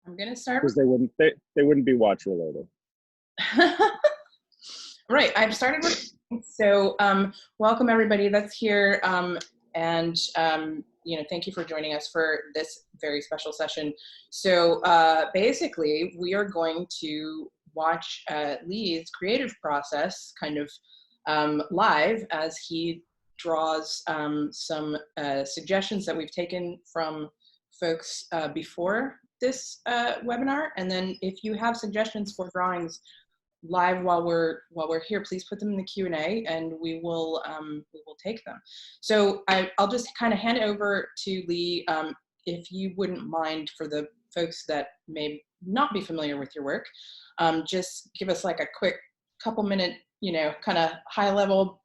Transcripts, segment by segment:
I'm gonna start because they wouldn't be watch related. Right, I've started with, so welcome everybody that's here, and thank you for joining us for this very special session. So basically, we are going to watch Lee's creative process kind of live as he draws some suggestions that we've taken from folks before this webinar, and then if you have suggestions for drawings live while we're here, please put them in the Q&A and we will take them. So I'll just kind of hand it over to Lee, if you wouldn't mind, for the folks that may not be familiar with your work, just give us like a quick couple minute, kind of high level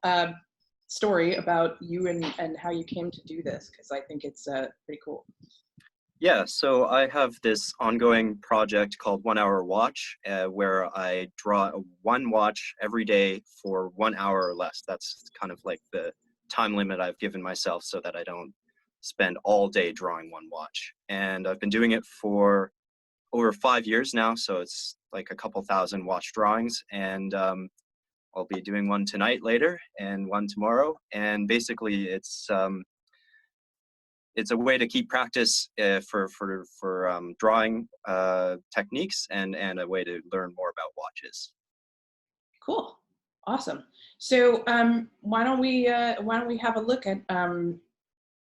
story about you and how you came to do this, because I think it's pretty cool. Yeah, so I have this ongoing project called 1 Hour Watch, where I draw one watch every day for 1 hour or less. That's kind of like the time limit I've given myself so that I don't spend all day drawing one watch. And I've been doing it for over 5 years now, so it's like a couple thousand watch drawings. And I'll be doing one tonight later and one tomorrow. And basically it's a way to keep practice for drawing techniques and a way to learn more about watches. Cool, awesome. So why don't we have a look at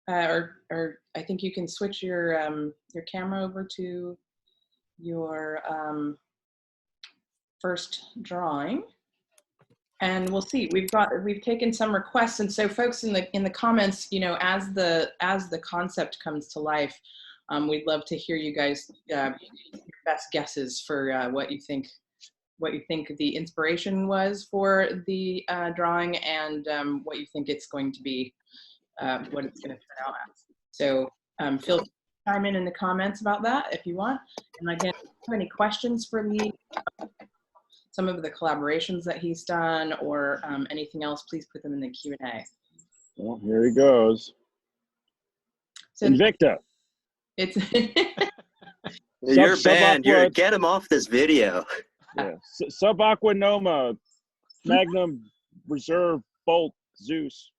or I think you can switch your camera over to your first drawing. And we'll see. We've taken some requests, and so folks in the comments, as the concept comes to life, we'd love to hear you guys your best guesses for what you think the inspiration was for the drawing, and what you think it's going to be, what it's going to turn out as. So feel free to chime in the comments about that if you want. And again, if you have any questions for Lee, some of the collaborations that he's done, or anything else, please put them in the Q&A. Well, here he goes. So Invicta. It's You're banned. Get him off this video. Yeah. Sub-Aqua Noma, Magnum Reserve Bolt Zeus.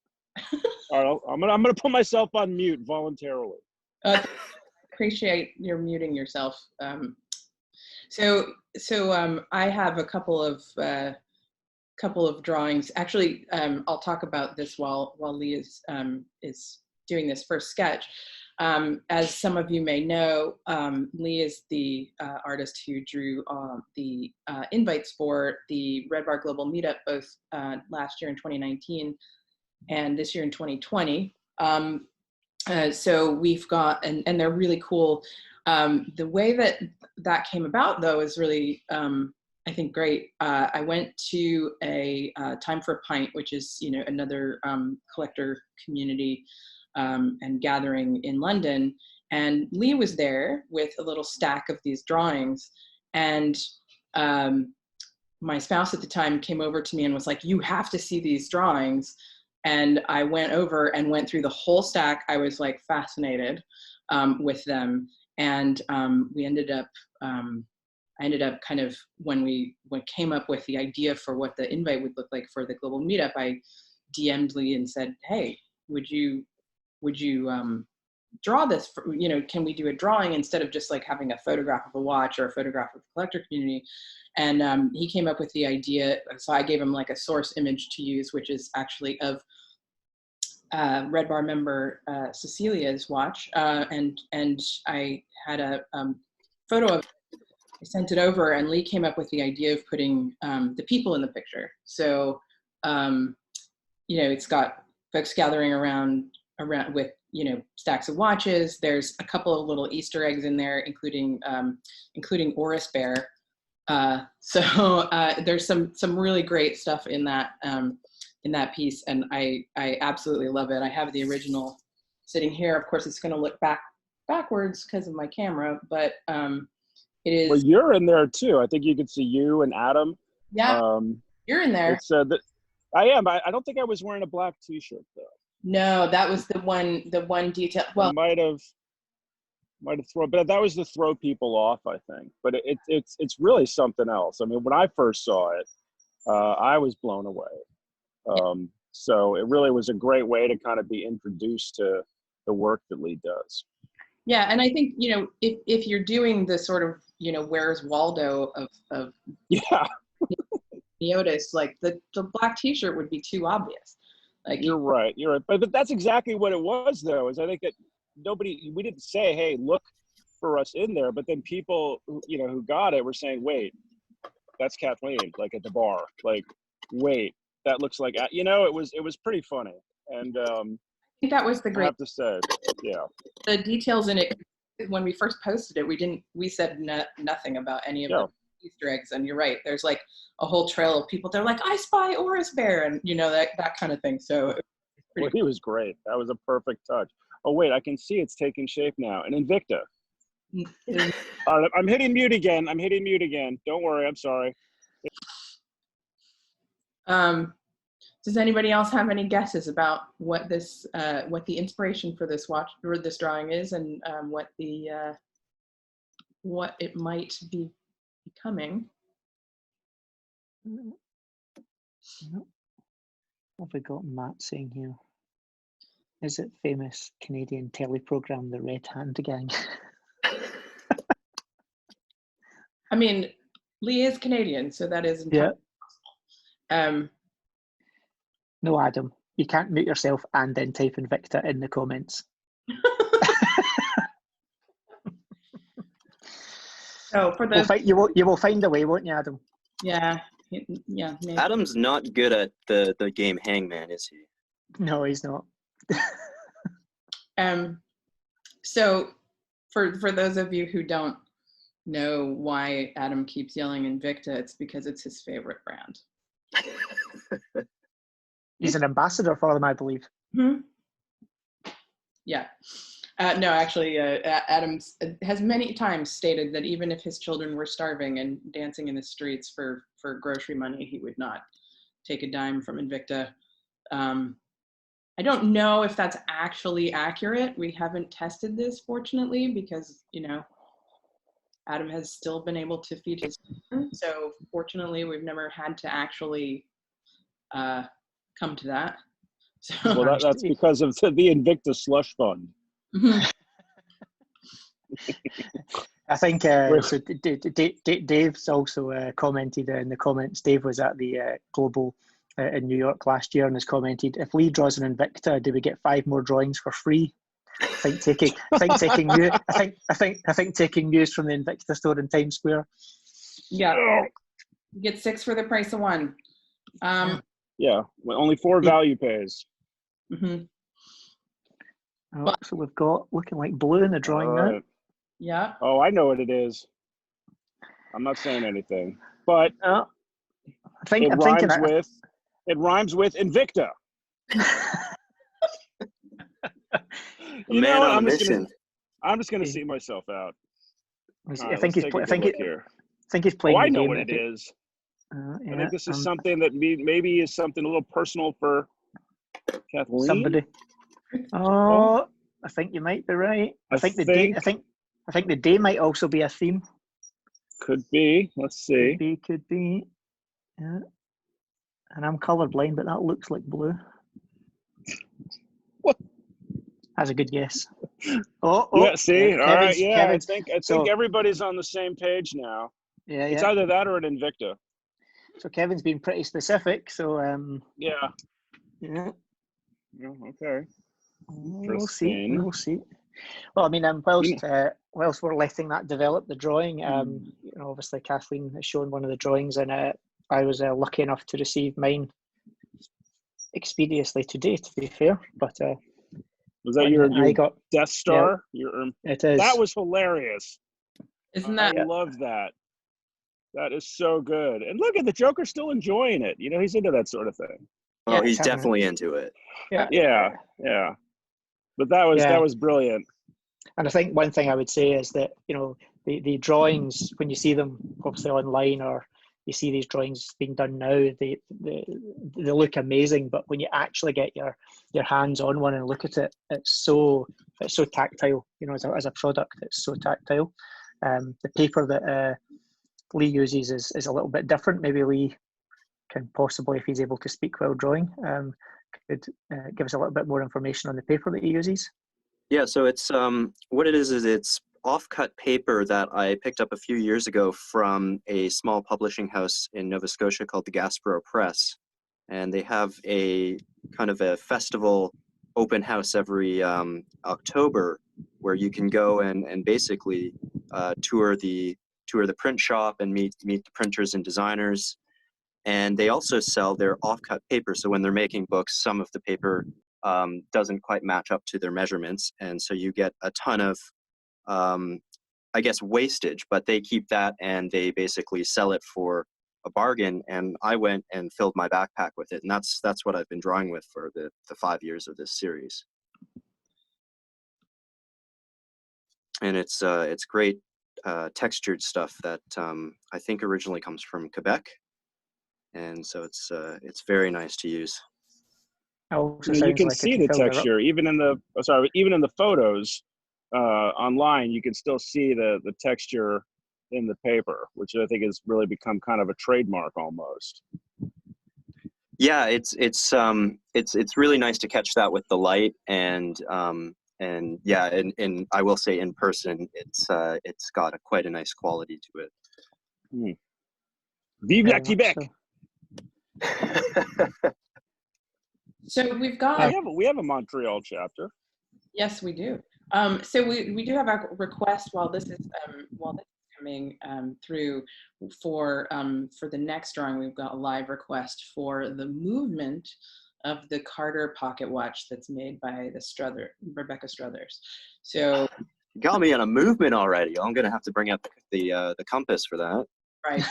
All right, I'm gonna put myself on mute voluntarily. Appreciate your muting yourself. So I have a couple of drawings. Actually, I'll talk about this while Lee is doing this first sketch. As some of you may know, Lee is the artist who drew the invites for the Red Bar Global Meetup, both last year in 2019 and this year in 2020. So we've got, and they're really cool. The way that came about, though, is really, I think, great. I went to a Time for a Pint, which is, another collector community and gathering in London. And Lee was there with a little stack of these drawings. And my spouse at the time came over to me and was like, "You have to see these drawings." And I went over and went through the whole stack. I was like fascinated with them. And we ended up, I ended up kind of, when we came up with the idea for what the invite would look like for the global meetup, I DM'd Lee and said, "Hey, would you draw this? Can we do a drawing instead of just like having a photograph of a watch or a photograph of the collector community?" And he came up with the idea. So I gave him like a source image to use, which is actually of Red Bar member Cecilia's watch, and I had a photo of it. I sent it over, and Lee came up with the idea of putting the people in the picture. So it's got folks gathering around with stacks of watches. There's a couple of little Easter eggs in there, including Oris Bear. So there's some really great stuff in that piece, and I absolutely love it. I have the original sitting here. Of course, it's going to look backwards because of my camera, but it is. Well, you're in there too. I think you can see you and Adam. Yeah, you're in there. It's I am. I don't think I was wearing a black T-shirt though. No, that was the one detail. Well, I might have. Might have thrown, but that was to throw people off, I think. But it's really something else. I mean, when I first saw it, I was blown away. So it really was a great way to kind of be introduced to the work that Lee does. Yeah, and I think, you know, if you're doing the sort of, you know, Where's Waldo of Yeah, Neotis, like the black T-shirt would be too obvious. Like you're right. But that's exactly what it was, though. Is I think that we didn't say, hey, look for us in there, but then people who got it were saying, wait, that's Kathleen, like at the bar. Like, wait, that looks like, it was pretty funny. And I think that was the I great. have to say, yeah. The details in it, when we first posted it, we said nothing about any of the Easter eggs. And you're right, there's like a whole trail of people. They're like, I spy Oris Bear, and that kind of thing. So Well, he was great. That was a perfect touch. Oh wait, I can see it's taking shape now. And Invicta. All right, I'm hitting mute again. Don't worry, I'm sorry. Does anybody else have any guesses about what the inspiration for this watch or this drawing is, and what it might be becoming? No. What have we got Matt saying here? Is it famous Canadian teleprogram The Red Hand Gang? I mean, Lee is Canadian, so that is entirely possible. No, Adam, you can't mute yourself and then type Invicta in the comments. So for those, you will find a way, won't you, Adam? yeah. Maybe. Adam's not good at the game Hangman, is he? No, he's not. So for those of you who don't know why Adam keeps yelling Invicta, it's because it's his favorite brand. He's an ambassador for them, I believe. Mm-hmm. Yeah. No, actually, Adam has many times stated that even if his children were starving and dancing in the streets for grocery money, he would not take a dime from Invicta. I don't know if that's actually accurate. We haven't tested this, fortunately, because, Adam has still been able to feed his children. So fortunately, we've never had to actually come to that. So, well, that's because of the Invicta slush fund. I think so. Dave's also commented in the comments. Dave was at the Global in New York last year and has commented, if Lee draws an Invicta, do we get 5 more drawings for free? I think taking news from the Invicta store in Times Square. Yeah, you get 6 for the price of 1. Yeah, only 4 value pays. Mm-hmm. So we've got looking like blue in the drawing now. Yeah. Oh, I know what it is. I'm not saying anything, but it rhymes with Invicta. On a mission. I'm just gonna see myself out. I think he's playing. Oh, I know what it is. I think this is something that maybe is something a little personal for Kathleen. Somebody. Oh, I think you might be right. I think the day might also be a theme. Could be. Let's see. Could be. Yeah. And I'm colorblind, but that looks like blue. What? That's a good guess. Yeah. See. All right. Yeah. Kevin's, I think everybody's on the same page now. Yeah. It's either that or an Invicta. So Kevin's been pretty specific. So Yeah. Yeah. Okay. We'll see. Well, I mean, whilst we're letting that develop, the drawing, obviously Kathleen has shown one of the drawings, and I was lucky enough to receive mine expeditiously today, to be fair. But was that your Death Star? Yeah, it is. That was hilarious. Isn't that? I love that. That is so good. And look at the Joker still enjoying it. He's into that sort of thing. Oh, Yeah, he's definitely into it. Yeah. But that was brilliant. And I think one thing I would say is that, the drawings, when you see them obviously online or you see these drawings being done now, they look amazing. But when you actually get your hands on one and look at it, it's so it's so tactile. You know, as a product, it's so tactile. The paper that Lee uses is a little bit different. Maybe Lee can possibly, if he's able to speak while drawing, could give us a little bit more information on the paper that he uses. Yeah, so it's what it is it's off-cut paper that I picked up a few years ago from a small publishing house in Nova Scotia called the Gaspereau Press, and they have a kind of a festival open house every October where you can go and basically tour the print shop and meet the printers and designers. And they also sell their off-cut paper. So when they're making books, some of the paper doesn't quite match up to their measurements. And so you get a ton of, I guess, wastage, but they keep that and they basically sell it for a bargain. And I went and filled my backpack with it. And that's what I've been drawing with for the 5 years of this series. And it's great textured stuff that I think originally comes from Quebec. And so it's very nice to use. You can see the texture even in the photos online. You can still see the texture in the paper, which I think has really become kind of a trademark almost. Yeah, it's really nice to catch that with the light, and yeah, and I will say in person, it's got quite a nice quality to it. Vive la Quebec! So we've got. We have a Montreal chapter. Yes, we do. So we do have a request while this is coming through for the next drawing. We've got a live request for the movement of the Carter pocket watch that's made by Rebecca Struthers. So you got me on a movement already. I'm gonna have to bring up the compass for that. Right.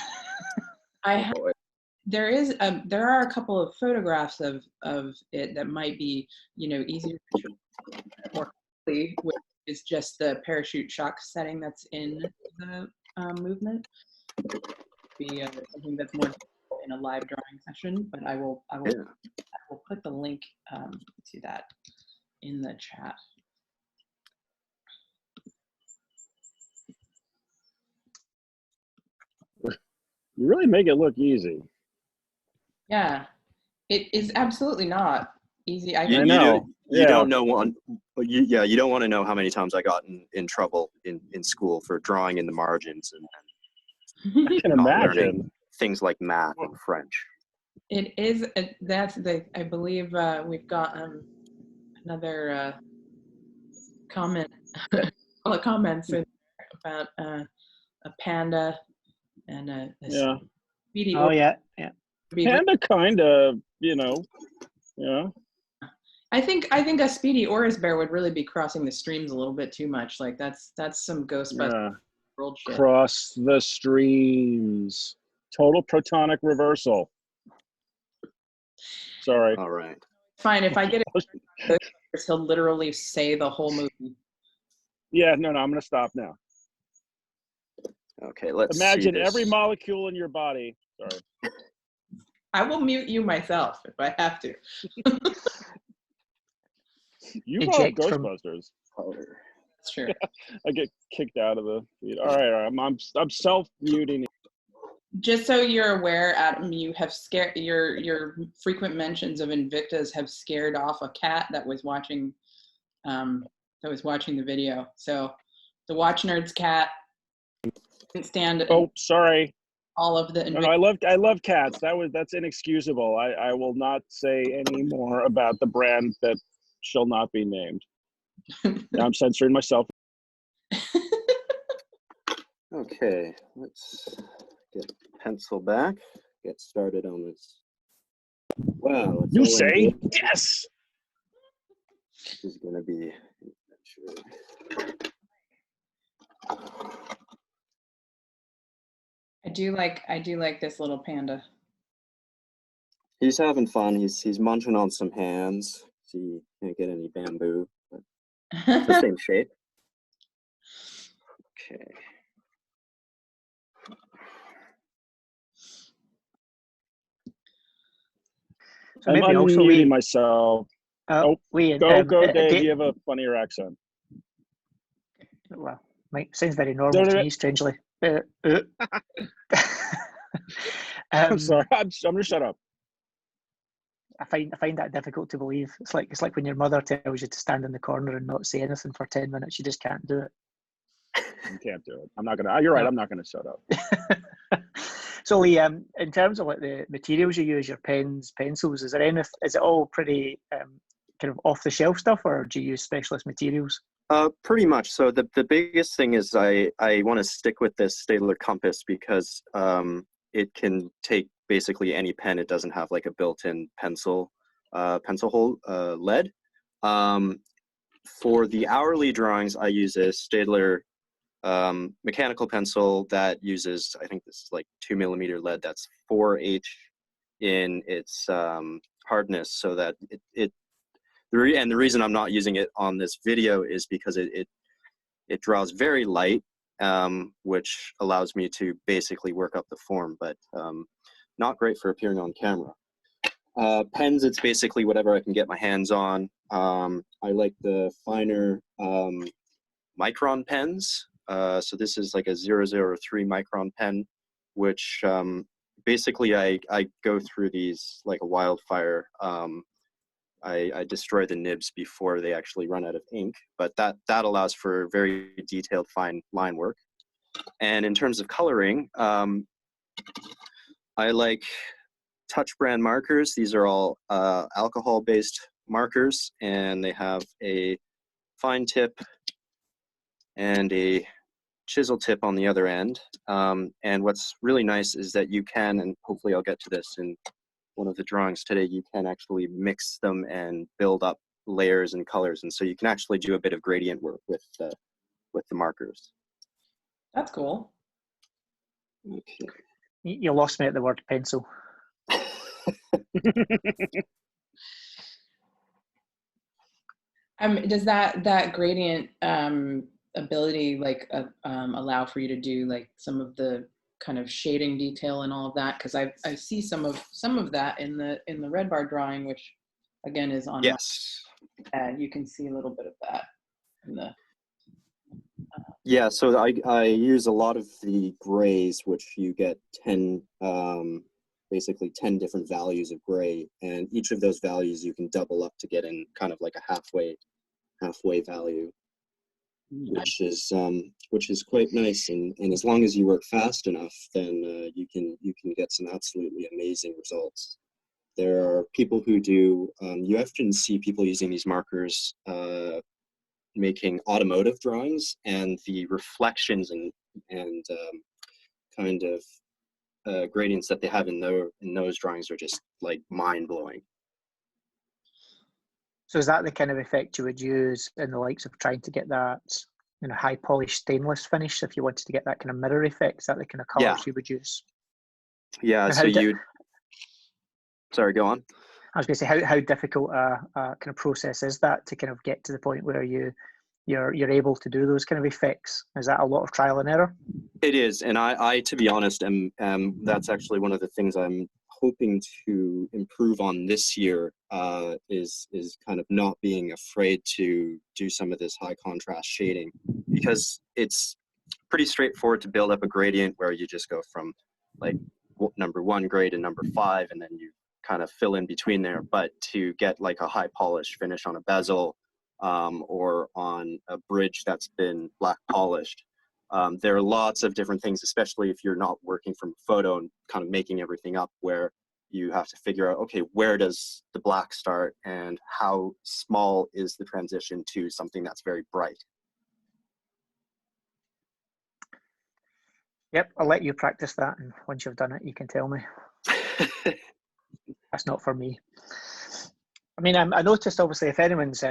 There are a couple of photographs of it that might be, easier to show more quickly, which is just the parachute shock setting that's in the movement. Be something that's more in a live drawing session, but I will put the link to that in the chat. You really make it look easy. Yeah, it is absolutely not easy. I know. You don't know you don't want to know how many times I got in trouble in school for drawing in the margins and I can imagine things like math and French. It is. I believe we've got another comment. All the comments about a panda and a speedy. Oh yeah. Panda kind of, Yeah. I think a speedy Oris bear would really be crossing the streams a little bit too much. Like that's some Ghostbusters world shit. Cross the streams. Total protonic reversal. Sorry. All right. Fine. If I get it, he'll literally say the whole movie. Yeah. No. I'm gonna stop now. Okay. Let's imagine see this. every molecule in your body. Sorry. I will mute you myself if I have to. You brought Ghostbusters. That's true. I get kicked out of the feed. All right. I'm self-muting. Just so you're aware, Adam, you have scared your frequent mentions of Invictas have scared off a cat that was watching the video. So the Watch Nerds cat didn't stand. Oh, sorry. All of the Invictas. I love cats. That's inexcusable. I will not say any more about the brand that shall not be named. Now I'm censoring myself. Okay, let's get pencil back. Get started on this. Wow. You say yes. This is gonna be an adventure. I do like this little panda. He's having fun. He's munching on some hands. So you can't get any bamboo, but it's the same shape. Okay. So I'm unmuting myself. Lee, go, Dave. You have a funnier accent. Well, sounds very normal to me, strangely. I'm sorry. I'm gonna shut up. I find that difficult to believe. It's like when your mother tells you to stand in the corner and not say anything for 10 minutes. You just can't do it. You can't do it. I'm not gonna. You're right. I'm not gonna shut up. So Lee, in terms of like the materials you use, your pens, pencils, is it all pretty kind of off the shelf stuff, or do you use specialist materials? Pretty much. So the biggest thing is I want to stick with this Staedtler compass because it can take basically any pen. It doesn't have like a built-in pencil hole lead. For the hourly drawings, I use a Staedtler mechanical pencil that uses, I think this is like 2mm lead. That's 4H in its hardness, so that and the reason I'm not using it on this video is because it draws very light, which allows me to basically work up the form, but not great for appearing on camera. Pens, it's basically whatever I can get my hands on. I like the finer micron pens. So this is like a 003 micron pen, which basically I go through these like a wildfire. I destroy the nibs before they actually run out of ink, but that allows for very detailed fine line work. And in terms of coloring, I like Touch brand markers. These are all alcohol-based markers, and they have a fine tip and a chisel tip on the other end. And what's really nice is that you can, and hopefully I'll get to this in one of the drawings today, you can actually mix them and build up layers and colors, and so you can actually do a bit of gradient work with the markers. That's cool. Okay. You lost me at the word pencil. Does that gradient ability like allow for you to do like some of the kind of shading detail and all of that? Because I see some of that in the red bar drawing, which again is on. Yes. And you can see a little bit of that in the. Yeah, so I use a lot of the grays, which you get 10, basically 10 different values of gray, and each of those values you can double up to get in kind of like a halfway value, which is quite nice. And as long as you work fast enough, then you can get some absolutely amazing results. There are people who do. You often see people using these markers. Making automotive drawings, and the reflections and kind of gradients that they have in those drawings are just like mind-blowing. So is that the kind of effect you would use in the likes of trying to get that, you know, high polished stainless finish? If you wanted to get that kind of mirror effect, is that the kind of colors you would use? Yeah. And so you. Sorry, go on. I was going to say, how difficult a kind of process is that to kind of get to the point where you're able to do those kind of effects? Is that a lot of trial and error? It is, and I to be honest, that's actually one of the things I'm hoping to improve on this year. Is kind of not being afraid to do some of this high contrast shading, because it's pretty straightforward to build up a gradient where you just go from like number 1 grade to number 5, and then you kind of fill in between there. But to get like a high polish finish on a bezel or on a bridge that's been black polished, there are lots of different things, especially if you're not working from a photo and kind of making everything up, where you have to figure out, okay, where does the black start and how small is the transition to something that's very bright. Yep, I'll let you practice that, and once you've done it, you can tell me. That's not for me. I mean, I noticed, obviously, if anyone's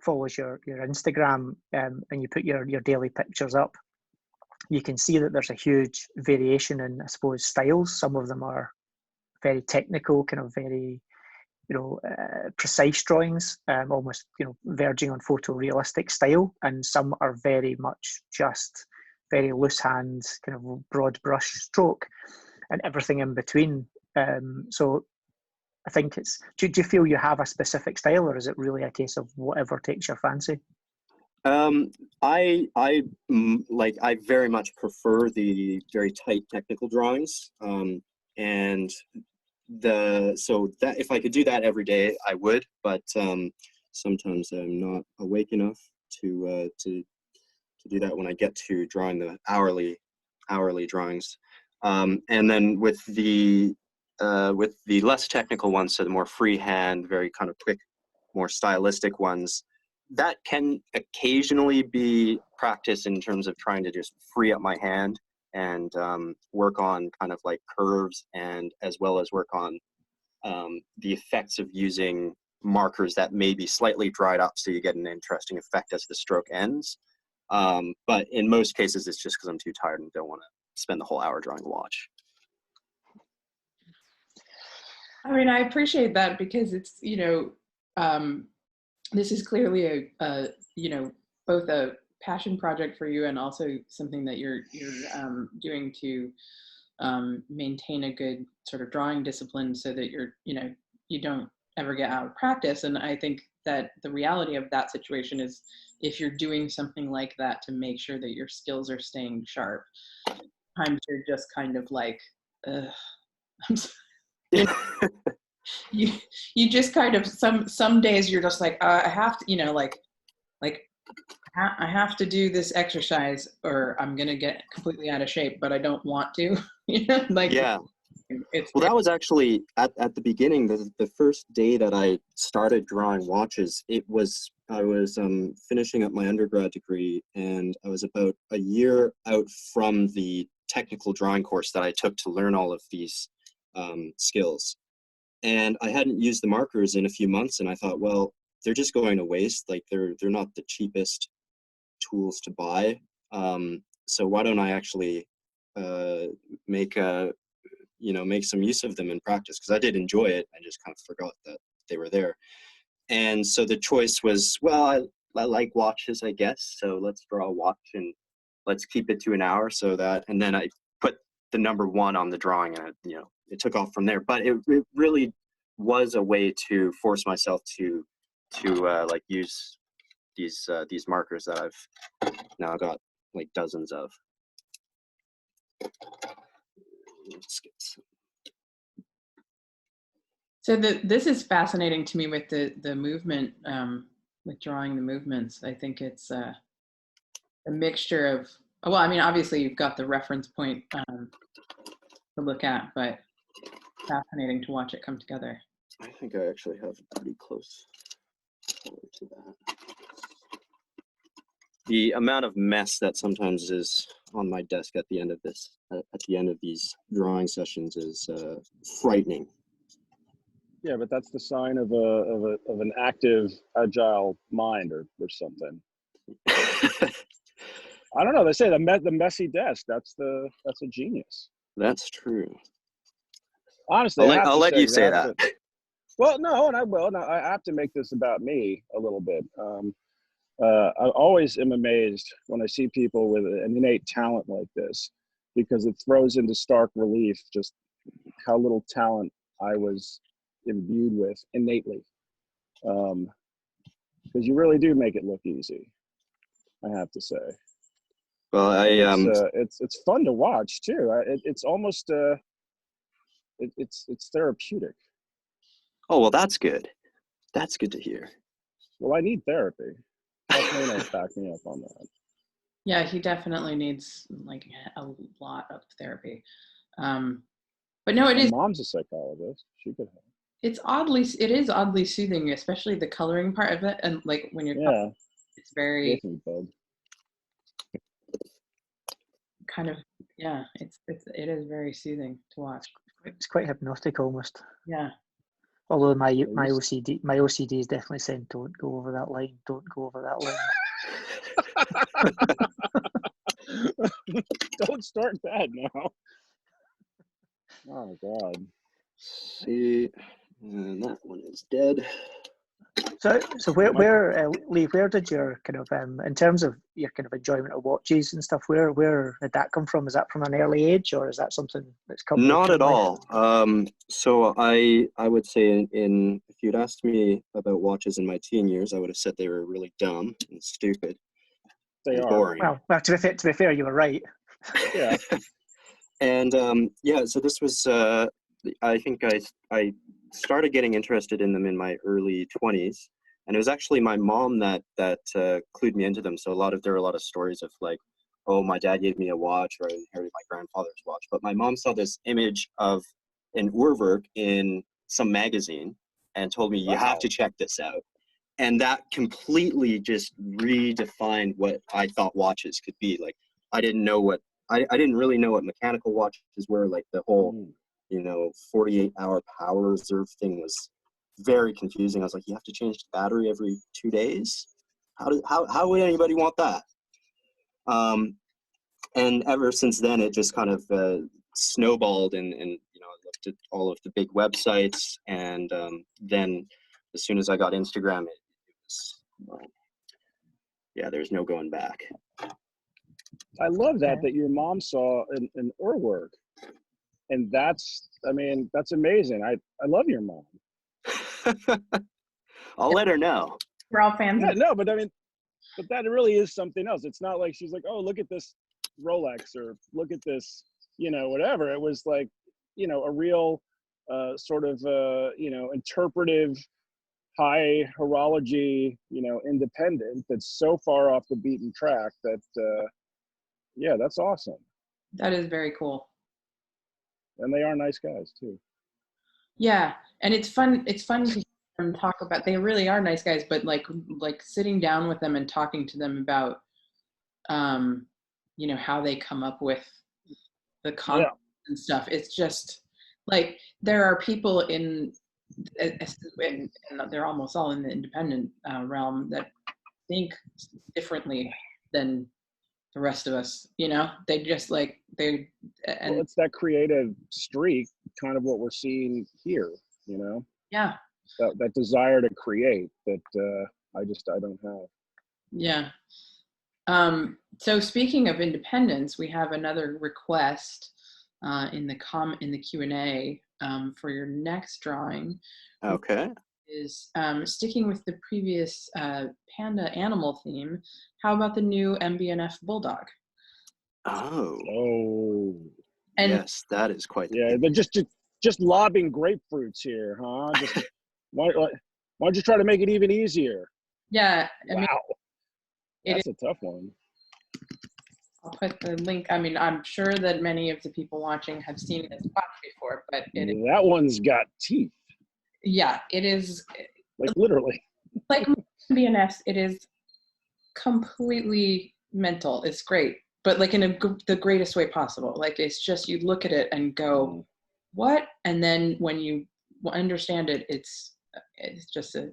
follows your Instagram and you put your daily pictures up, you can see that there's a huge variation in, I suppose, styles. Some of them are very technical, kind of very, you know, precise drawings, almost, you know, verging on photorealistic style, and some are very much just very loose hand, kind of broad brush stroke, and everything in between. So I think it's, do you feel you have a specific style, or is it really a case of whatever takes your fancy? I very much prefer the very tight technical drawings. And so that if I could do that every day, I would, but sometimes I'm not awake enough to do that when I get to drawing the hourly drawings. And then with the less technical ones, so the more freehand, very kind of quick, more stylistic ones, that can occasionally be practice in terms of trying to just free up my hand and work on kind of like curves, and as well as work on the effects of using markers that may be slightly dried up so you get an interesting effect as the stroke ends. But in most cases, it's just because I'm too tired and don't want to spend the whole hour drawing a watch. I mean, I appreciate that because it's, this is clearly a both a passion project for you and also something that you're doing to maintain a good sort of drawing discipline so that you don't ever get out of practice. And I think that the reality of that situation is if you're doing something like that to make sure that your skills are staying sharp, sometimes you're just kind of like, you just kind of some days you're just like I have to I have to do this exercise or I'm gonna get completely out of shape, but I don't want to. Yeah. Well, that was actually at the beginning, the first day that I started drawing watches. I was finishing up my undergrad degree, and I was about a year out from the technical drawing course that I took to learn all of these skills. And I hadn't used the markers in a few months, and I thought, well, they're just going to waste. Like they're not the cheapest tools to buy. So why don't I actually make some use of them in practice? Because I did enjoy it. I just kind of forgot that they were there. And so the choice was, well, I like watches, I guess. So let's draw a watch and let's keep it to an hour and then I put the number 1 on the drawing, and it took off from there. But it really was a way to force myself to use these markers that I've now got like dozens of. Let's get some. So this is fascinating to me with the movement, with drawing the movements. I think it's a mixture of, well, I mean, obviously you've got the reference point to look at, but fascinating to watch it come together. I think I actually have a pretty close color to that. The amount of mess that sometimes is on my desk at the end of these drawing sessions is frightening. Yeah, but that's the sign of an active, agile mind or something. I don't know. They say the messy desk. That's a genius. That's true. Honestly, I'll let you say that. Well, no, and I will. Now I have to make this about me a little bit. I always am amazed when I see people with an innate talent like this, because it throws into stark relief just how little talent I was imbued with innately. Because you really do make it look easy, I have to say. Well, it's fun to watch too. It's almost it's therapeutic. Oh, well, that's good. That's good to hear. Well, I need therapy. Mark back me up on that. Yeah, he definitely needs like a lot of therapy. But no, it is. My mom's a psychologist. She could help. It is oddly soothing, especially the coloring part of it, and like when you're it's very kind of it is very soothing to watch. It's quite hypnotic almost. Yeah. Although my OCD is definitely saying, don't go over that line, don't go over that line. Don't start that now. Oh God. See, and that one is dead. So where Lee, where did your kind of in terms of your kind of enjoyment of watches and stuff, where did that come from? Is that from an early age, or is that something that's come? Not at all. So I would say if you'd asked me about watches in my teen years, I would have said they were really dumb and stupid. They are. boring. Well, to be fair, you were right. Yeah. And yeah, so this was, I think I started getting interested in them in my early 20s. And it was actually my mom that clued me into them. So there are a lot of stories of like, oh, my dad gave me a watch, or I inherited my grandfather's watch. But my mom saw this image of an Urwerk in some magazine and told me, you have to check this out. And that completely just redefined what I thought watches could be. Like, I didn't really know what mechanical watches were. Like the whole, 48-hour power reserve thing was very confusing. I was like, you have to change the battery every 2 days? How would anybody want that? And ever since then, it just kind of snowballed, and I looked at all of the big websites, and then as soon as I got Instagram, it was, there's no going back. I love that your mom saw an Urwerk, and that's amazing. I love your mom. I'll let her know. We're all fans. Yeah, no, but but that really is something else. It's not like she's like, oh, look at this Rolex, or look at this, whatever. It was like, a real sort of, interpretive, high horology, independent that's so far off the beaten track that, that's awesome. That is very cool. And they are nice guys too. Yeah, and it's fun to hear them talk about. They really are nice guys, but like sitting down with them and talking to them about, how they come up with the content and stuff. It's just like there are people and they're almost all in the independent realm that think differently than the rest of us. They just well, it's that creative streak, kind of what we're seeing here. Yeah. That desire to create that I don't have. Yeah. So speaking of independence, we have another request in the Q&A for your next drawing. Okay. Is sticking with the previous panda animal theme. How about the new MBNF bulldog? Oh. And yes, that is quite. Yeah, they're just lobbing grapefruits here, huh? Just why don't you try to make it even easier? Yeah. Wow. That's a tough one. I'll put the link. I'm sure that many of the people watching have seen this watch before, but that one's got teeth. Yeah, it is. Like literally. Like BNFs, it is completely mental. It's great, but like in the greatest way possible. Like it's just, you look at it and go, what? And then when you understand it, it's just a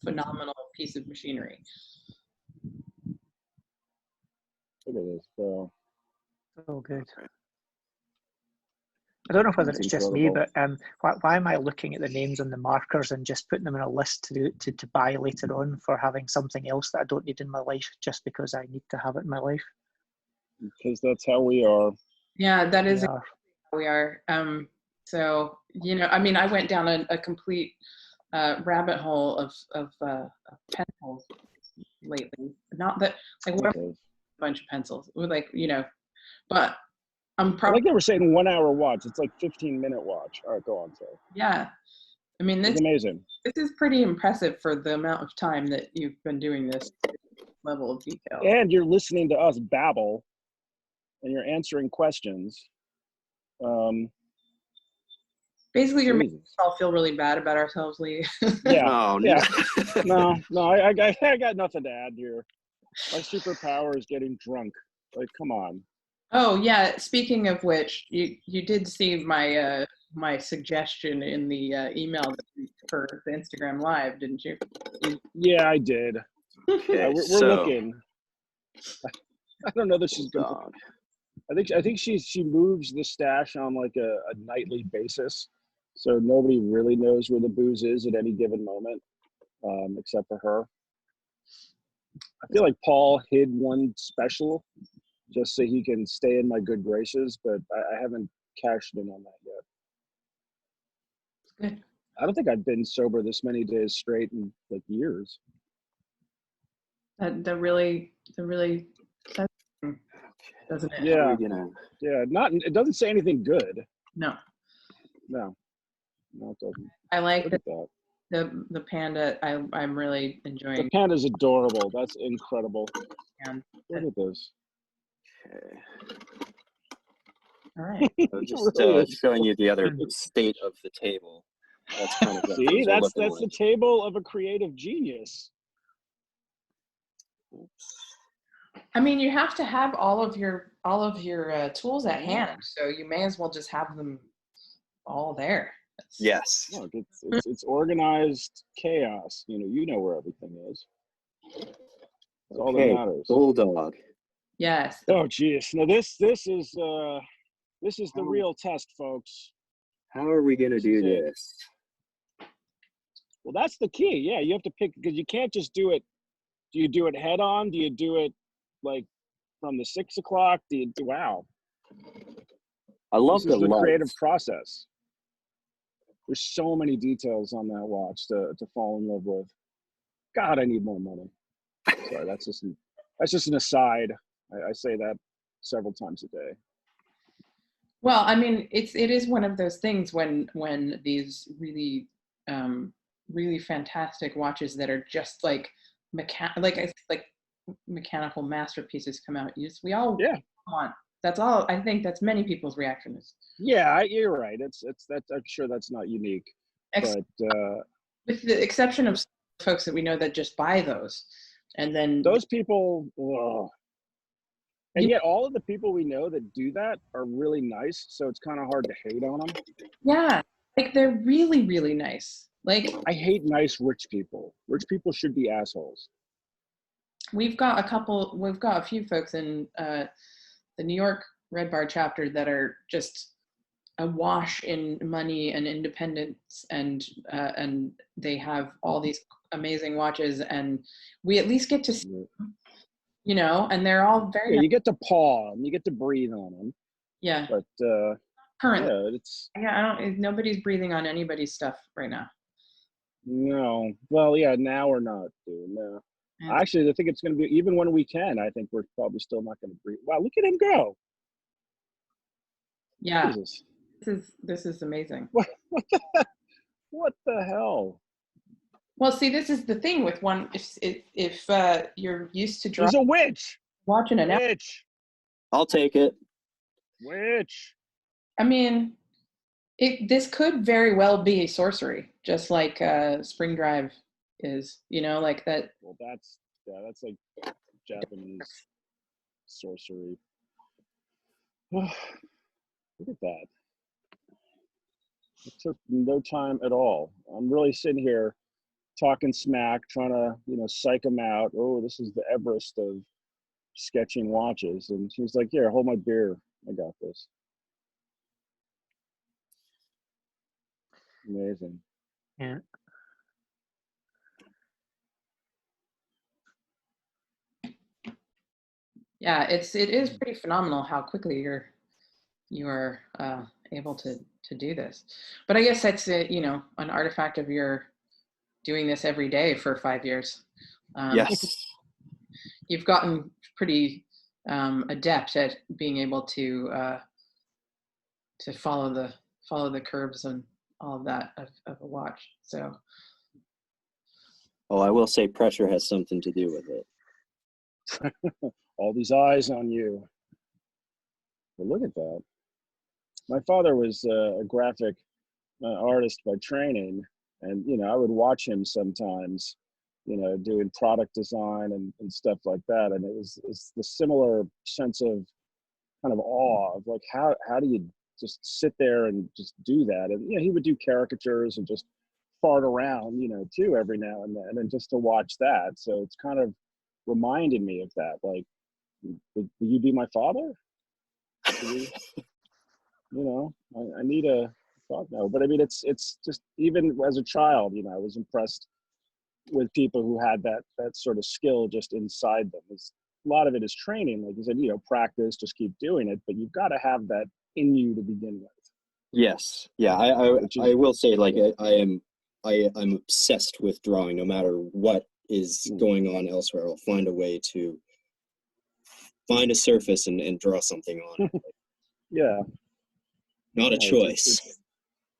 phenomenal piece of machinery. Look at this, bro. So good. I don't know whether it's just me, but why am I looking at the names on the markers and just putting them in a list to buy later on for having something else that I don't need in my life just because I need to have it in my life? Because that's how we are. Yeah, that is how we are. So, I went down a complete rabbit hole of pencils lately. Not that, like, what a bunch of pencils. But I'm probably. Like they were saying 1 hour watch. It's like 15-minute watch. All right, go on, sorry. Yeah. It's amazing. This is pretty impressive for the amount of time that you've been doing this level of detail. And you're listening to us babble, and you're answering questions. Basically, you're making us all feel really bad about ourselves, Lee. Yeah. Oh, yeah. No, I got nothing to add here. My superpower is getting drunk. Like, come on. Oh yeah. Speaking of which, you did see my my suggestion in the email for the Instagram Live, didn't you? Yeah, I did. Okay, we're looking. I don't know that she's gonna. I think she moves the stash on like a nightly basis, so nobody really knows where the booze is at any given moment, except for her. I feel like Paul hid one special just so he can stay in my good graces, but I haven't cashed in on that yet. Good. I don't think I've been sober this many days straight in like years. The really Doesn't it? Yeah. Gonna... Yeah. It doesn't say anything good. No. No, it doesn't. I like Look at that. the panda. I'm really The enjoying. panda's adorable. That's incredible. And Look at this. Okay. all right. So just really is. showing you the other state of the table. That's kind of what See, things are that's looking the like. table of a creative genius. I mean, you have to have all of your tools at hand, so you may as well just have them all there. Yes. Look, it's organized chaos. You know where everything is. That's all that matters. Bulldog. Yes. Oh, geez. Now this is the real test, folks. How are we gonna do this? Well, that's the key. Yeah, you have to pick, because you can't just do it. Do you do it head on? Do you do it like from the 6 o'clock? Wow. I love This is the lights. creative process. There's so many details on that watch to fall in love with. God, I need more money. Sorry, that's just an aside. I say that several times a day. Well, I mean, it is one of those things when these really really fantastic watches that are just like mechanical masterpieces come out. We all want. That's all. I think that's many people's reaction is. Yeah, you're right. It's that. I'm sure that's not unique, but with the exception of folks that we know that just buy those, and then those people. Ugh. And yet, all of the people we know that do that are really nice. So it's kind of hard to hate on them. Yeah, like they're really, really nice. Like I hate nice rich people. Rich people should be assholes. We've got a few folks in the New York Red Bar chapter that are just awash in money and independence, and they have all these amazing watches, and we at least get to see them, and they're all very nice. You get to paw them, you get to breathe on them. Yeah. But currently, I don't. Nobody's breathing on anybody's stuff right now. No. Well, yeah. Now we're not doing. No. Yeah. Actually, I think it's going to be, even when we can, I think we're probably still not going to breathe. Wow, look at him go. Yeah. Jesus. This is amazing. What the hell? Well, see, this is the thing with one. If you're used to He's a witch. Watching an witch. I'll take it. Witch. I mean, this could very well be sorcery, just like Spring Drive is. Like that. Well, that's like Japanese sorcery. Look at that. It took no time at all. I'm really sitting here talking smack, trying to, psych him out. Oh, this is the Everest of sketching watches. And he's like, here, hold my beer. I got this. Amazing. Yeah. Yeah, it is pretty phenomenal how quickly you are able to do this. But I guess that's an artifact of your doing this every day for 5 years. Yes. You've gotten pretty adept at being able to follow the curves and all of that of a watch. So. Oh, I will say pressure has something to do with it. All these eyes on you. But look at that. My father was a graphic artist by training, and I would watch him sometimes, doing product design and stuff like that, and it's the similar sense of kind of awe of like how do you just sit there and just do that. And he would do caricatures and just fart around too every now and then, and just to watch that. So it's kind of reminded me of that, like, will you be my father? I need a thought. No, but I mean, it's just, even as a child, I was impressed with people who had that sort of skill just inside them. A lot of it is training, like you said, practice, just keep doing it, but you've got to have that in you to begin with. Yes. Yeah. I will say, like, I'm obsessed with drawing. No matter what is going on elsewhere, I'll find a way to find a surface and draw something on it. Yeah. Not a choice.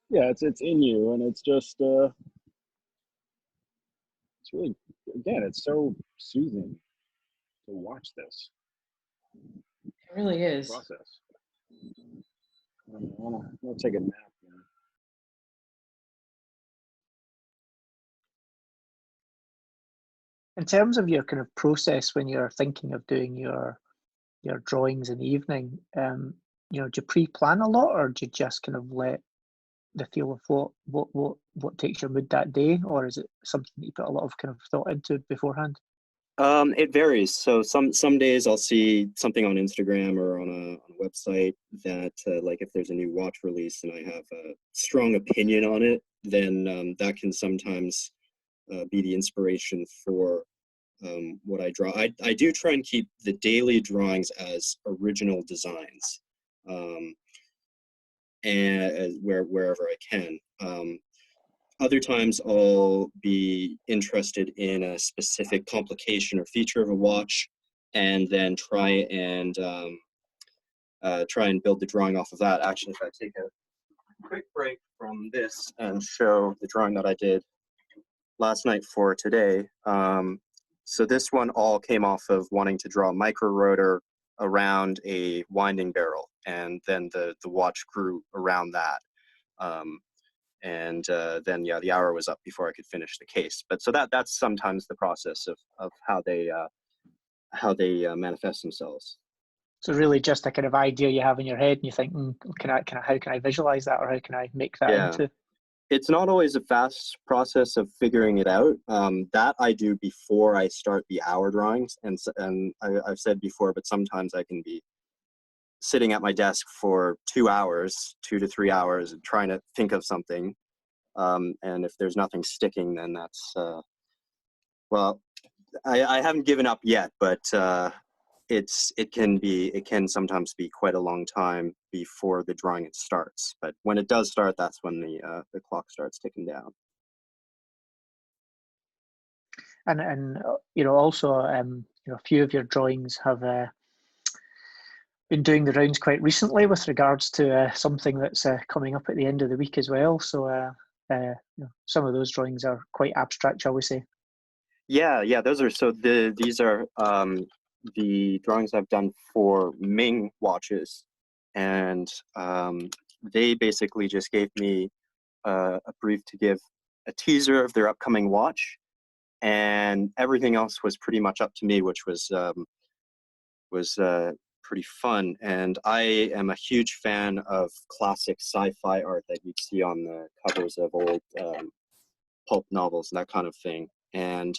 It's in you, and it's just it's really, again, it's so soothing to watch this It really is. process. I want to take a nap now. In terms of your kind of process when you're thinking of doing your drawings in the evening, do you pre-plan a lot, or do you just kind of let the feel of what takes your mood that day, or is it something that you put a lot of kind of thought into beforehand? It varies. So some days I'll see something on Instagram or on a website that like if there's a new watch release and I have a strong opinion on it, then that can sometimes be the inspiration for what I draw. I do try and keep the daily drawings as original designs, and wherever I can. Other times I'll be interested in a specific complication or feature of a watch, and then try and build the drawing off of that. Actually, if I take a quick break from this and show the drawing that I did last night for today. So this one all came off of wanting to draw a micro rotor around a winding barrel, and then the watch grew around that. And then the hour was up before I could finish the case. But so that's sometimes the process of how they manifest themselves. So really just a kind of idea you have in your head, and you think, how can I visualize that, or how can I make that into? It's not always a fast process of figuring it out. That I do before I start the hour drawings, and I've said before, but sometimes I can be sitting at my desk for 2 to 3 hours, and trying to think of something. And if there's nothing sticking, then that's well, I haven't given up yet, but it can sometimes be quite a long time before the drawing starts. But when it does start, that's when the clock starts ticking down. And also a few of your drawings have been doing the rounds quite recently with regards to something that's coming up at the end of the week as well. So some of those drawings are quite abstract, shall we say? Yeah. Those are these are the drawings I've done for Ming watches, and they basically just gave me a brief to give a teaser of their upcoming watch, and everything else was pretty much up to me, which was pretty fun. And I am a huge fan of classic sci-fi art that you'd see on the covers of old pulp novels and that kind of thing. And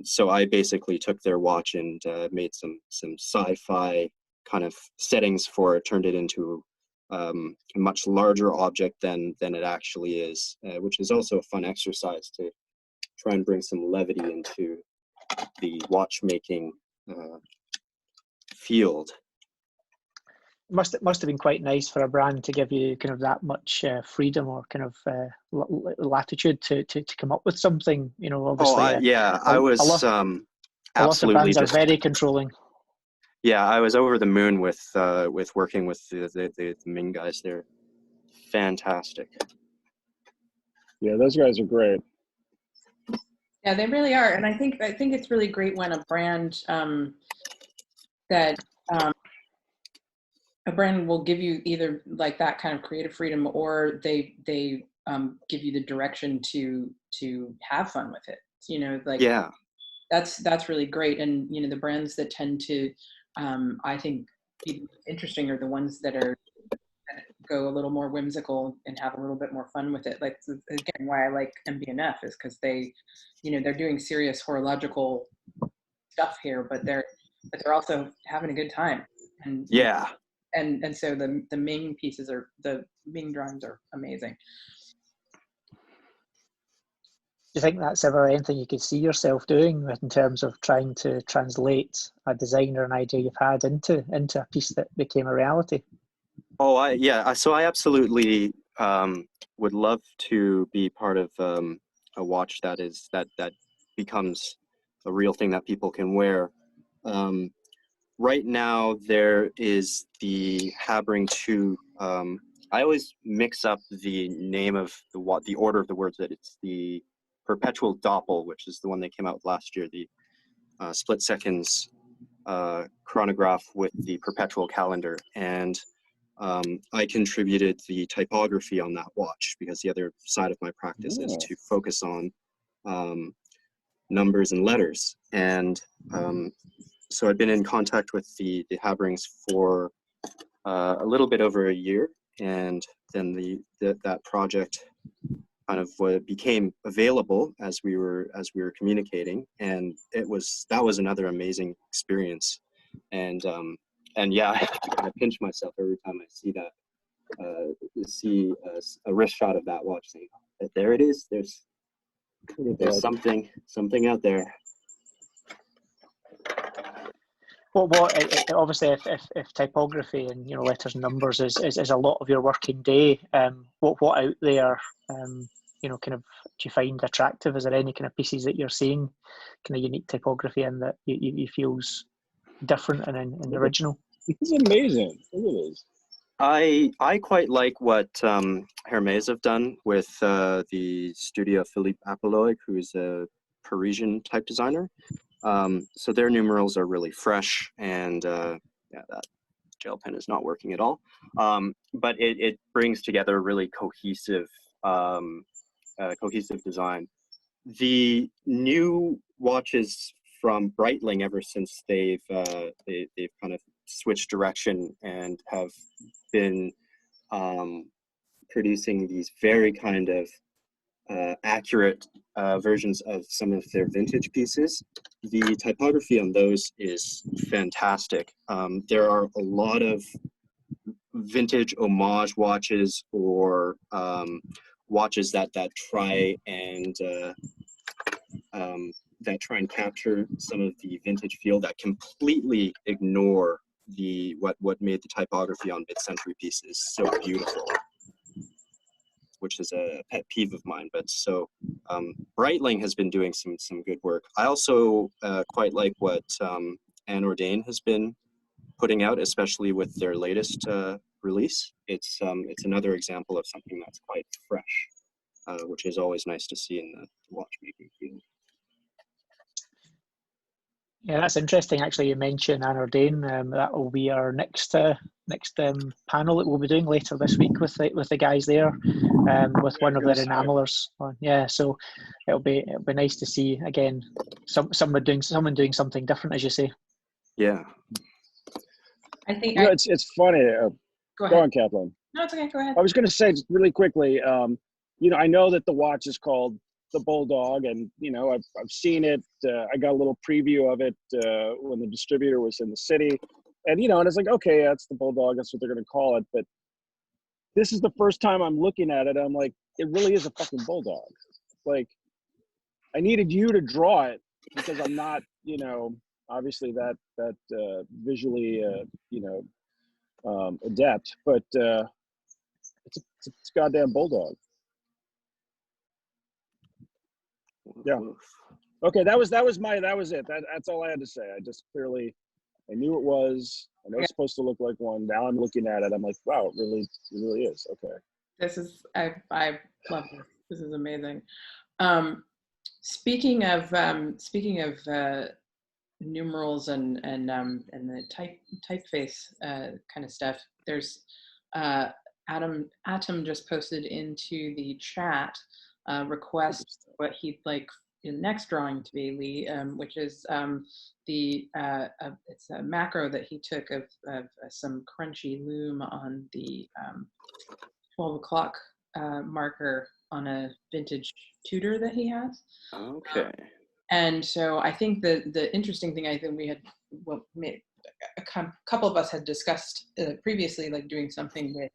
so I basically took their watch and made some sci-fi kind of settings for it, turned it into a much larger object than it actually is, which is also a fun exercise to try and bring some levity into the watchmaking field. Must have been quite nice for a brand to give you kind of that much freedom, or kind of latitude to come up with something. Obviously. I was absolutely. A lot of brands are very controlling. Yeah, I was over the moon with working with the Ming guys. They're fantastic. Yeah, those guys are great. Yeah, they really are, and I think it's really great when a brand a brand will give you either like that kind of creative freedom, or they give you the direction to have fun with it. That's really great. And the brands that tend to I think be interesting are the ones that go a little more whimsical and have a little bit more fun with it. Like, again, why I like MB&F is because they're doing serious horological stuff here, but they're also having a good time. And and so the Ming pieces the Ming drawings are amazing. Do you think that's ever anything you could see yourself doing in terms of trying to translate a design or an idea you've had into a piece that became a reality? So I absolutely would love to be part of a watch that becomes a real thing that people can wear. right now there is the Habring 2. I always mix up the name of the order of the words. That it's the Perpetual Doppel, which is the one they came out with last year. The split seconds chronograph with the perpetual calendar, and I contributed the typography on that watch because the other side of my practice is to focus on numbers and letters. And so I've been in contact with the Habrings for a little bit over a year, and then that project kind of became available as we were communicating, and that was another amazing experience. And yeah, I pinch myself every time I see that, see a wrist shot of that watch, saying, there it is, there's something out there. Well, obviously, if typography and letters and numbers is a lot of your working day, what out there, kind of, do you find attractive? Is there any kind of pieces that you're seeing, kind of unique typography in that you feels different and original? It's amazing. Look at this. I quite like what Hermès have done with the studio of Philippe Apolloy, who's a Parisian type designer. So their numerals are really fresh, and yeah, that gel pen is not working at all. But it brings together a really cohesive design. The new watches from Breitling, ever since they've kind of switched direction and have been producing these very kind of accurate versions of some of their vintage pieces. The typography on those is fantastic. There are a lot of vintage homage watches, or watches that try and capture some of the vintage feel, that completely ignore what made the typography on mid-century pieces so beautiful, which is a pet peeve of mine. But so Breitling has been doing some good work. I also quite like what Anne Ordain has been putting out, especially with their latest release. It's another example of something that's quite fresh, which is always nice to see in the watchmaking field. Yeah, that's interesting. Actually, you mentioned Anne Ordain. That will be our next panel that we'll be doing later this week with the guys there, with one of their enamelers. Yeah, so it'll be nice to see again someone doing something different, as you say. Yeah, I think it's funny. Go on, Kathleen. No, it's okay. Go ahead. I was going to say just really quickly. I know that the watch is called the Bulldog, and I've seen it. I got a little preview of it when the distributor was in the city, and and it's like, okay, that's the Bulldog, that's what they're going to call it. But this is the first time I'm looking at it, I'm like, it really is a fucking Bulldog. Like, I needed you to draw it because I'm not obviously that visually adept, but it's a goddamn Bulldog. Yeah. Okay, that was it. That's all I had to say. I knew it was. I know it's supposed to look like one. Now I'm looking at it. I'm like, wow, it really is. Okay. This is I love this. This is amazing. Speaking of numerals and the typeface kind of stuff, there's Atom just posted into the chat request what he'd like the next drawing to be, Lee, which is it's a macro that he took of some crunchy loom on the 12 o'clock marker on a vintage Tudor that he has. Okay. And so I think the interesting thing, I think we had, a couple of us had discussed previously, like doing something with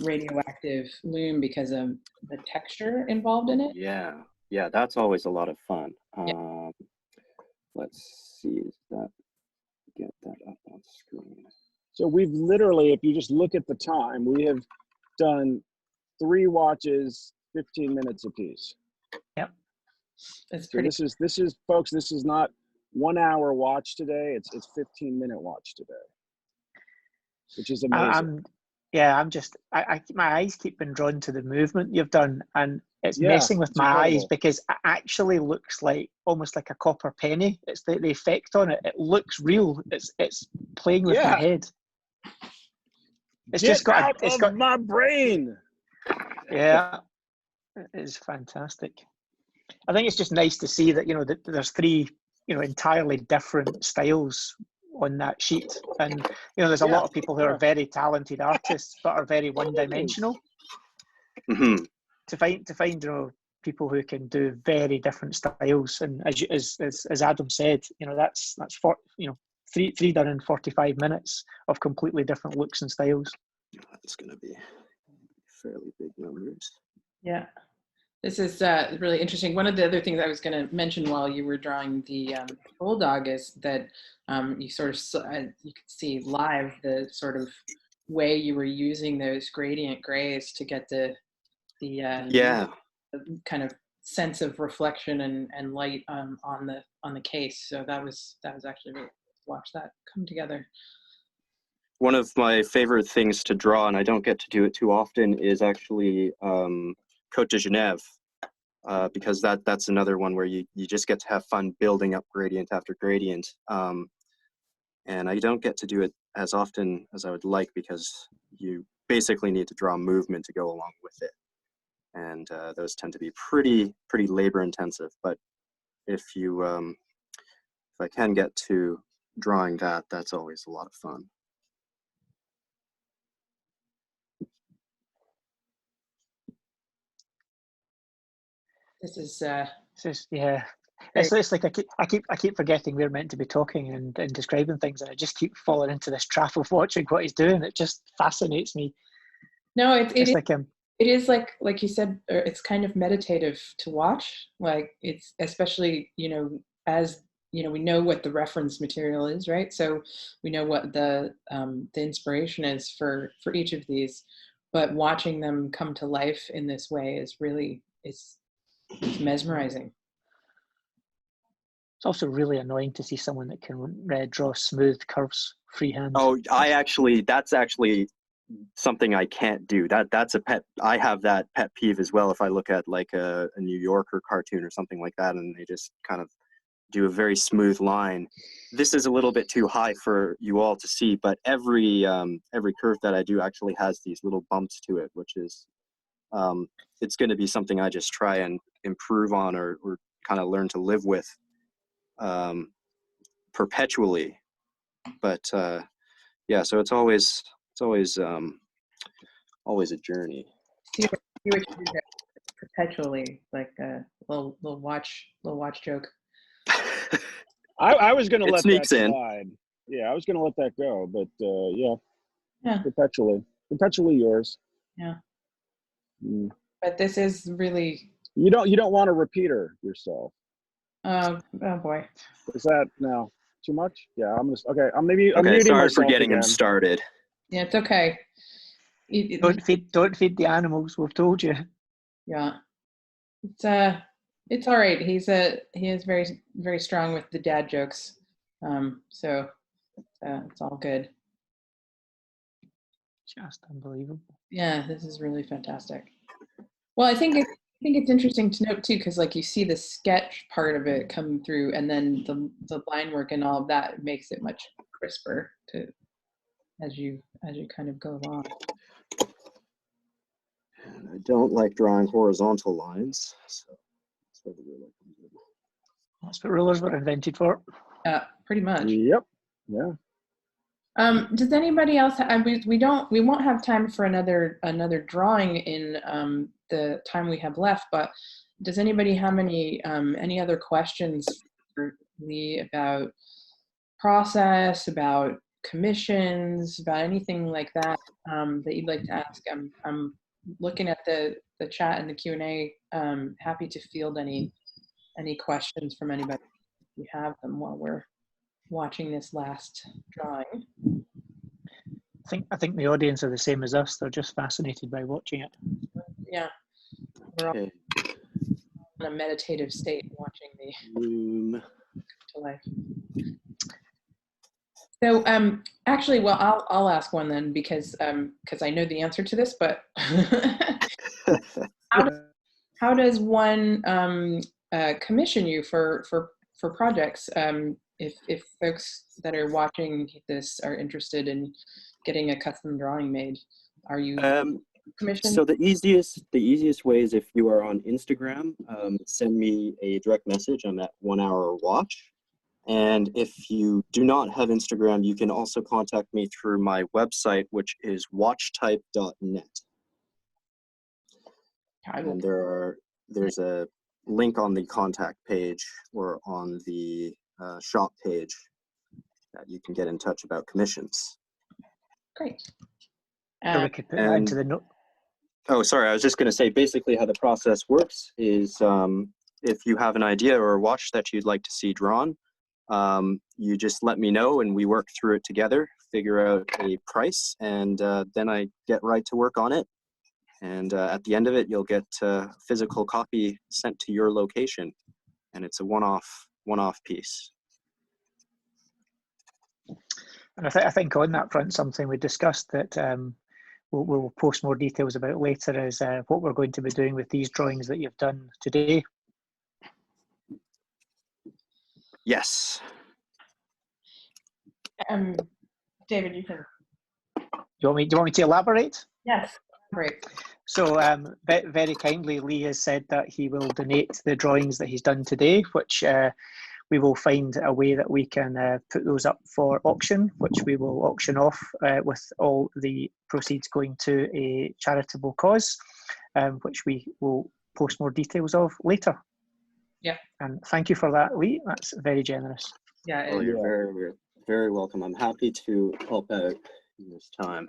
radioactive loom because of the texture involved in it. Yeah, that's always a lot of fun. Let's see, get that up on screen. So we've literally, if you just look at the time, we have done 3 watches, 15 minutes apiece. Yep. That's pretty. So this is folks, this is not 1 hour watch today. It's 15-minute watch today, which is amazing. My eyes keep being drawn to the movement you've done, and it's Yeah, messing with it's my eyes incredible. because it actually looks like almost like a copper penny. It's the effect on it. It looks real. It's playing with my head. It's Get just got. out of my brain. Yeah, it is fantastic. I think it's just nice to see that, you know, that there's three, you know, entirely different styles on that sheet, and you know, there's a lot of people who are very talented artists but are very one-dimensional. Mm-hmm. To find you know, people who can do very different styles, and as Adam said, you know, that's three done in 45 minutes of completely different looks and styles. That's going to be fairly big numbers. Yeah. This is really interesting. One of the other things I was going to mention while you were drawing the bulldog is that you sort of you could see live the sort of way you were using those gradient grays to get the kind of sense of reflection and light on the case. So that was actually really cool to watch that come together. One of my favorite things to draw, and I don't get to do it too often, is actually Côte de Genève, because that's another one where you just get to have fun building up gradient after gradient. And I don't get to do it as often as I would like because you basically need to draw movement to go along with it. And those tend to be pretty labor intensive. But if I can get to drawing that, that's always a lot of fun. This is yeah. It's like I keep forgetting we're meant to be talking and describing things, and I just keep falling into this trap of watching what he's doing. It just fascinates me. No, it is like you said, it's kind of meditative to watch. Like it's especially, you know, as you know, we know what the reference material is, right? So we know what the inspiration is for each of these, but watching them come to life in this way is really it's mesmerizing. It's also really annoying to see someone that can draw smooth curves freehand. Oh, that's actually something I can't do. That's a pet. I have that pet peeve as well. If I look at like a New Yorker cartoon or something like that, and they just kind of do a very smooth line. This is a little bit too high for you all to see, but every curve that I do actually has these little bumps to it, which is it's going to be something I just try and improve on or kind of learn to live with perpetually. But yeah, so it's always a journey. See what you do there perpetually, like a little watch joke. I was going to let that in. slide. Yeah, I was going to let that go, but yeah, perpetually yours. Yeah. Mm. But this is really. You don't want to repeater yourself. Oh boy. Is that now too much? Yeah, I'm muting sorry myself for getting again. him started. Yeah, it's okay. Don't feed the animals. We've told you. Yeah, it's all right. He is very very strong with the dad jokes, so it's all good. Just unbelievable. Yeah, this is really fantastic. Well, I think it's interesting to note too, because like you see the sketch part of it come through, and then the line work and all of that makes it much crisper as you kind of go along. And I don't like drawing horizontal lines, so that's where the ruler comes in. That's what rulers were invented for. Pretty much. Yep. Yeah. Does anybody else? We won't have time for another drawing in the time we have left. But does anybody have any other questions for Lee about process, about commissions, about anything like that that you'd like to ask? I'm looking at the chat and the Q&A. Happy to field any questions from anybody if you have them while we're watching this last drawing. I think the audience are the same as us. They're just fascinated by watching it. Yeah, we're all in a meditative state watching the room to life. So actually, well, I'll ask one then, because I know the answer to this, but how does one commission you for projects? If folks that are watching this are interested in getting a custom drawing made, are you commissioned? So the easiest way is if you are on Instagram, send me a direct message. I'm at 1 Hour Watch. And if you do not have Instagram, you can also contact me through my website, which is watchtype.net. And there's a link on the contact page or on the shop page that you can get in touch about commissions. Great. So we could put that into the note. Oh, sorry. I was just going to say, basically how the process works is if you have an idea or a watch that you'd like to see drawn, you just let me know and we work through it together, figure out a price, and then I get right to work on it. And at the end of it, you'll get a physical copy sent to your location, and it's a one-off piece. And I think on that front, something we discussed that we'll post more details about later is what we're going to be doing with these drawings that you've done today. Yes. David, you can. Do you want me to elaborate? Yes. Great. So very kindly, Lee has said that he will donate the drawings that he's done today, which we will find a way that we can put those up for auction, which we will auction off with all the proceeds going to a charitable cause, which we will post more details of later. Yeah. And thank you for that, Lee. That's very generous. Yeah. Oh, you're very, very welcome. I'm happy to help out in this time.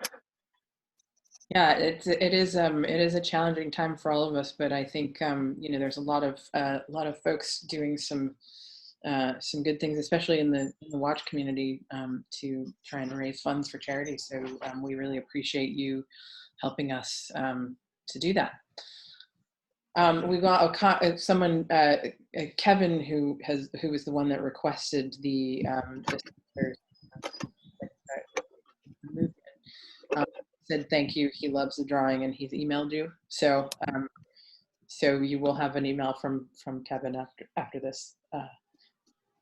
Yeah, it is a challenging time for all of us, but I think there's a lot of folks doing some good things, especially in the watch community, to try and raise funds for charity. So we really appreciate you helping us to do that. We got someone, Kevin, who was the one that requested the movement. Said thank you. He loves the drawing, and he's emailed you. So so you will have an email from Kevin after this.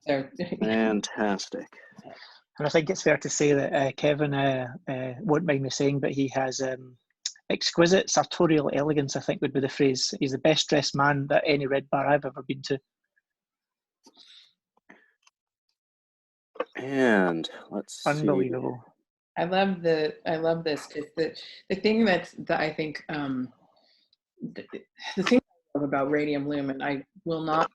So fantastic. And I think it's fair to say that Kevin won't mind me saying, but he has exquisite sartorial elegance, I think would be the phrase. He's the best dressed man that any red bar I've ever been to. And let's unbelievable. See. I love this because the thing that I think the thing I love about Radium Loom, and I will not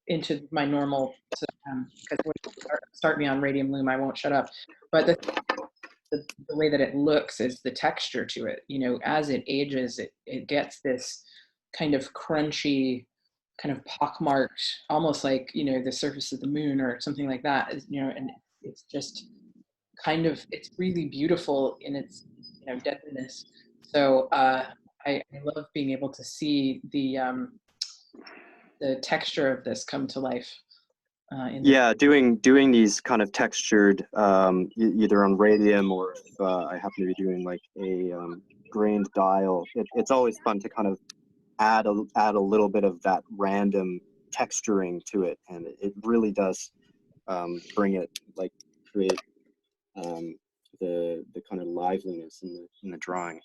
into my normal because when you start me on Radium Loom, I won't shut up. But the way that it looks is the texture to it. As it ages, it gets this kind of crunchy, kind of pockmarked, almost like the surface of the moon or something like that. And it's just kind of, it's really beautiful in its deadness. So I love being able to see the texture of this come to life. Doing these kind of textured either on radium or if I happen to be doing like a grained dial, it's always fun to kind of add a little bit of that random texturing to it, and it really does bring it, like, create the kind of liveliness in the drawing.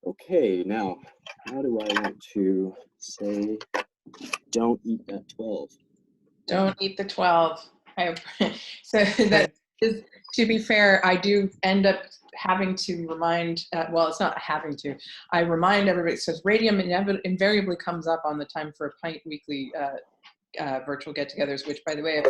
Okay, now how do I want to say don't eat that 12? Don't eat the 12. So that is, to be fair, I do end up having to remind, well, it's not having to, I remind everybody, because Radium invariably comes up on the Time for a Pint weekly virtual get-togethers, which, by the way,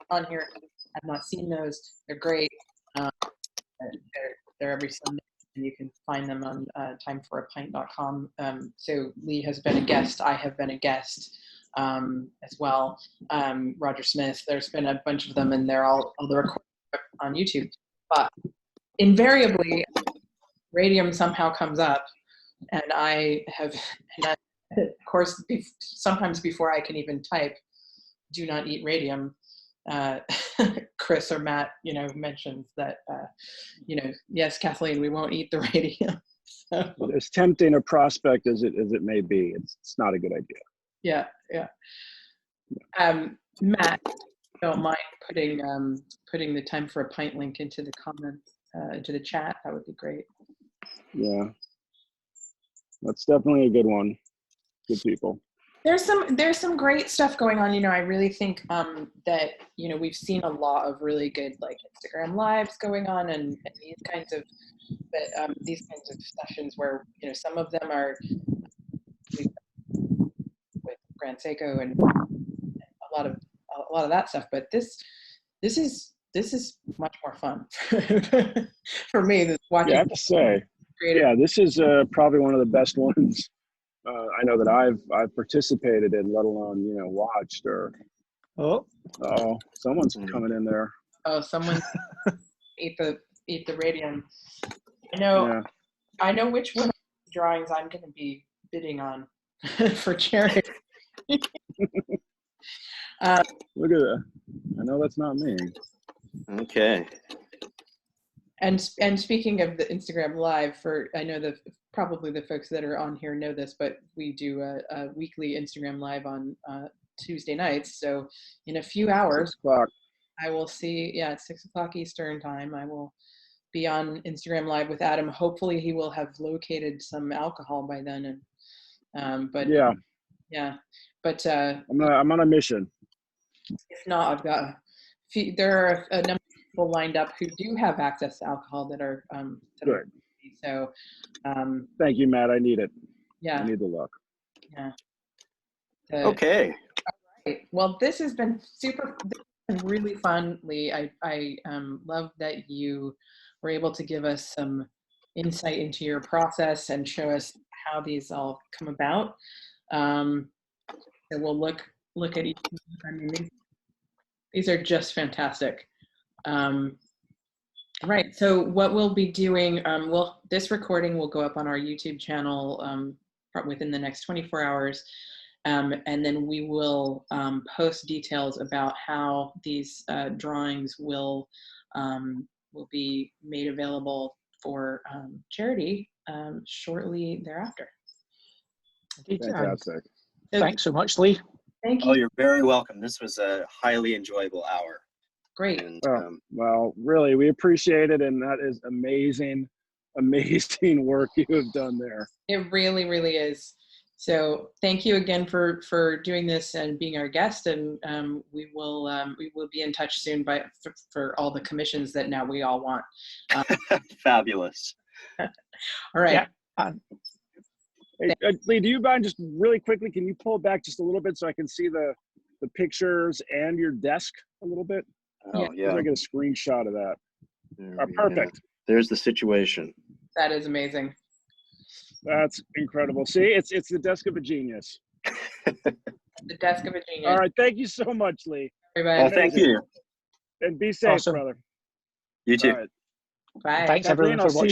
on here, I've not seen those. They're great. They're every Sunday, and you can find them on timeforapint.com. So Lee has been a guest. I have been a guest as well. Roger Smith, there's been a bunch of them, and they're all the recordings on YouTube. But invariably, Radium somehow comes up, and of course, sometimes before I can even type, do not eat radium, Chris or Matt, mentions that, yes, Kathleen, we won't eat the radium. So, as tempting a prospect as it may be, it's not a good idea. yeah. Matt, if you don't mind putting the time for a pint link into the comments, into the chat, that would be great. Yeah, that's definitely a good one. Good people. There's some great stuff going on. I really think that we've seen a lot of really good like Instagram lives going on, and these kinds of sessions where some of them are with Grant Seiko and a lot of that stuff. But this is much more fun for me. This watching. Yeah, I have to say, yeah, this is probably one of the best ones I know that I've participated in, let alone watched or. Oh, someone's coming in there. Oh, someone ate the radium. I know which one of the drawings I'm going to be bidding on for charity. Look at that. I know that's not me. Okay. And speaking of the Instagram Live, I know that probably the folks that are on here know this, but we do a weekly Instagram Live on Tuesday nights. So in a few hours, 6 o'clock. I will see, it's 6 o'clock Eastern time. I will be on Instagram Live with Adam. Hopefully he will have located some alcohol by then. And but but I'm on a mission. If not, I've got there are a number of people lined up who do have access to alcohol that are good. So thank you, Matt. I need it. Yeah, I need the luck. Yeah. Okay. All right. Well, this has been really fun, Lee. I love that you were able to give us some insight into your process and show us how these all come about. So we'll look at each. I mean, these are just fantastic. Right. So what we'll be doing, this recording will go up on our YouTube channel within the next 24 hours. And then we will post details about how these drawings will be made available for charity shortly thereafter. Fantastic. Thanks so much, Lee. Thank you. Oh, you're very welcome. This was a highly enjoyable hour. Great. And, well, really, we appreciate it, and that is amazing work you have done there. It really, really is. So thank you again for doing this and being our guest, and we will be in touch soon for all the commissions that now we all want. Fabulous. All right. Yeah. Hey, Lee, do you mind just really quickly, can you pull it back just a little bit so I can see the pictures and your desk a little bit? Oh, yeah. I get a screenshot of that. Perfect. There's the situation. That is amazing. That's incredible. See, it's the desk of a genius. The desk of a genius. All right. Thank you so much, Lee. Everybody. Thank you. And be safe, Awesome. brother. You too. Right. Bye. Thanks, Kathleen, everyone, I'll for see you